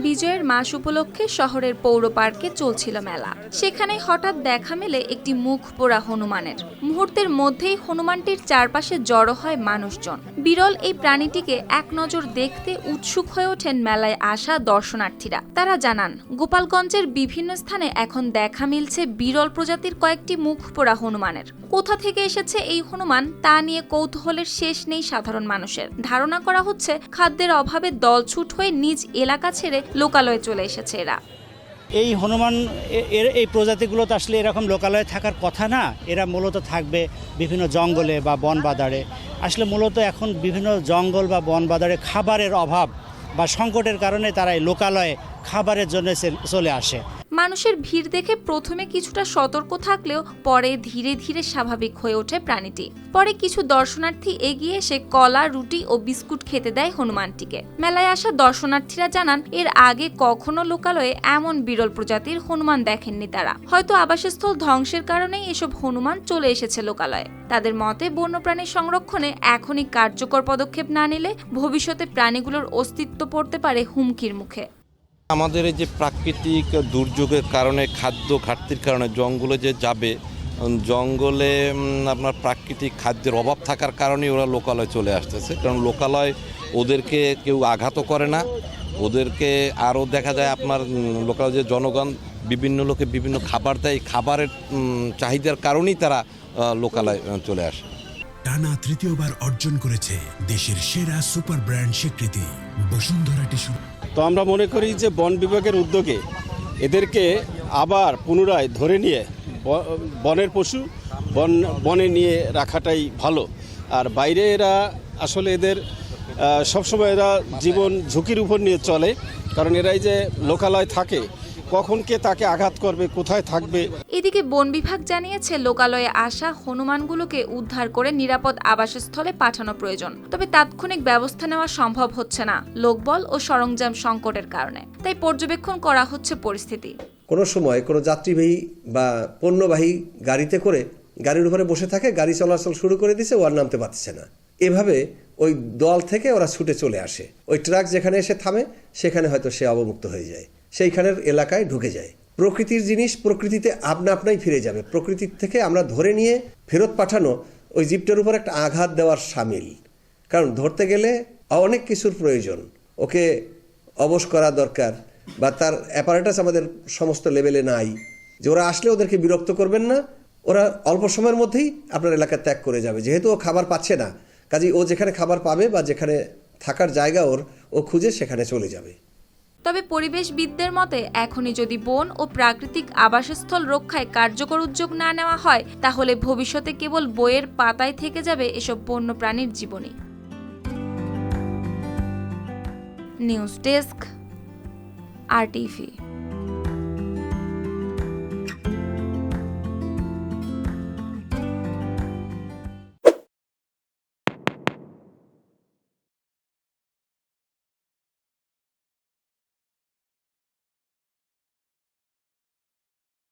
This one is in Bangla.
বিজয়ের মাস উপলক্ষে শহরের পৌর পার্কে চলছিল মেলা। সেখানে হঠাৎ দেখা মেলে একটি মুখ পোড়া হনুমানের। মুহূর্তের মধ্যেই হনুমানটির চারপাশে জড়ো হয় মানুষজন। বিরল এই প্রাণীটিকে এক নজর দেখতে উৎসুক হয়ে ওঠেন মেলায় আসা দর্শনার্থীরা। তারা জানান, গোপালগঞ্জের বিভিন্ন স্থানে এখন দেখা মিলছে বিরল প্রজাতির কয়েকটি মুখ পোড়া হনুমানের। কোথা থেকে এসেছে এই হনুমান তা নিয়ে কৌতূহলের শেষ নেই সাধারণ মানুষের। ধারণা করা হচ্ছে খাদ্যের অভাবে দলছুট হয়ে নিজ এলাকা ছেড়ে লোকালয়ে চলে এসেছে এরা। এই হনুমান এই প্রজাতিগুলো তো আসলে এরকম লোকালয়ে থাকার কথা না। এরা মূলত থাকবে বিভিন্ন জঙ্গলে বা বন বাদারে। আসলে মূলত এখন বিভিন্ন জঙ্গল বা বন বাদারে খাবারের অভাব বা সংকটের কারণে তারা এই লোকালয়ে খাবারের জন্য চলে আসে। মানুষের ভিড় দেখে প্রথমে কিছুটা সতর্ক থাকলেও পরে ধীরে ধীরে স্বাভাবিক হয়ে ওঠে প্রাণীটি। পরে কিছু দর্শনার্থী এগিয়ে এসে কলা, রুটি ও বিস্কুট খেতে দেয় হনুমানটিকে। মেলায় আসা দর্শনার্থীরা জানান, এর আগে কখনো লোকালয়ে এমন বিরল প্রজাতির হনুমান দেখেননি তারা। হয়তো আবাসস্থল ধ্বংসের কারণেই এসব হনুমান চলে এসেছে লোকালয়ে। তাদের মতে, বন্যপ্রাণী সংরক্ষণে এখনই কার্যকর পদক্ষেপ না নিলে ভবিষ্যতে প্রাণীগুলোর অস্তিত্ব পড়তে পারে হুমকির মুখে। আমাদের এই যে প্রাকৃতিক দুর্যোগের কারণে, খাদ্য ঘাটতির কারণে জঙ্গলে যে যাবে, জঙ্গলে আপনার প্রাকৃতিক খাদ্যের অভাব থাকার কারণেই ওরা লোকালয়ে চলে আসতেছে। কারণ লোকালয় ওদেরকে কেউ আঘাতও করে না। ওদেরকে আরও দেখা যায় আপনার লোকালয় যে জনগণ বিভিন্ন লোকে বিভিন্ন খাবার দেয়, খাবারের চাহিদার কারণেই তারা লোকালয়ে চলে আসে। টানা তৃতীয়বার অর্জন করেছে দেশের সেরা সুপার ব্র্যান্ড স্বীকৃতি বসুন্ধরা টিস্যু। তো আমরা মনে করি যে বন বিভাগের উদ্যোগে এদেরকে আবার পুনরায় ধরে নিয়ে বনের পশু বনে নিয়ে রাখাটাই ভালো। আর বাইরে এরা আসলে এদের সবসময় এরা জীবন ঝুঁকির উপর নিয়ে চলে, কারণ এরাই যে লোকালয় থাকে, কখন কে তাকে আঘাত করবে, কোথায় থাকবে। এদিকে বন বিভাগ জানিয়েছে, লোকালয়ে আসা হনুমানগুলোকে উদ্ধার করে নিরাপদ আবাসস্থলে পাঠানো প্রয়োজন। তবে তাৎক্ষণিক ব্যবস্থা নেওয়া সম্ভব হচ্ছে না লোকবল ও সরঞ্জাম সংকটের কারণে। তাই পর্যবেক্ষণ করা হচ্ছে পরিস্থিতি। কোনো সময় কোনো যাত্রীবাহী বা পণ্যবাহী গাড়িতে করে গাড়ির উপরে বসে থাকে, গাড়ি চলাচল শুরু করে দিয়েছে, ও আর নামতে পারছে না। এভাবে ওই দল থেকে ওরা ছুটে চলে আসে। ওই ট্রাক যেখানে এসে থামে সেখানে হয়তো সে অবমুক্ত হয়ে যায়, সেইখানের এলাকায় ঢুকে যায়। প্রকৃতির জিনিস প্রকৃতিতে আপনা আপনাই ফিরে যাবে। প্রকৃতির থেকে আমরা ধরে নিয়ে ফেরত পাঠানো ওই জীবটার উপর একটা আঘাত দেওয়ার সামিল। কারণ ধরতে গেলে অনেক কিছুর প্রয়োজন, ওকে অবশ করা দরকার, বা তার অ্যাপারেটাস আমাদের সমস্ত লেভেলে নাই। যে ওরা আসলে ওদেরকে বিরক্ত করবেন না, ওরা অল্প সময়ের মধ্যেই আপনার এলাকা ত্যাগ করে যাবে। যেহেতু ও খাবার পাচ্ছে না, কাজেই ও যেখানে খাবার পাবে বা যেখানে থাকার জায়গা ও খুঁজে সেখানে চলে যাবে। তবে পরিবেশবিদদের মতে, এখনই যদি বন ও প্রাকৃতিক আবাসস্থল রক্ষায় কার্যকর উদ্যোগ না নেওয়া হয়, তাহলে ভবিষ্যতে কেবল বইয়ের পাতায় থেকে যাবে এসব বন্যপ্রাণীর জীবনী। News desk, RTV।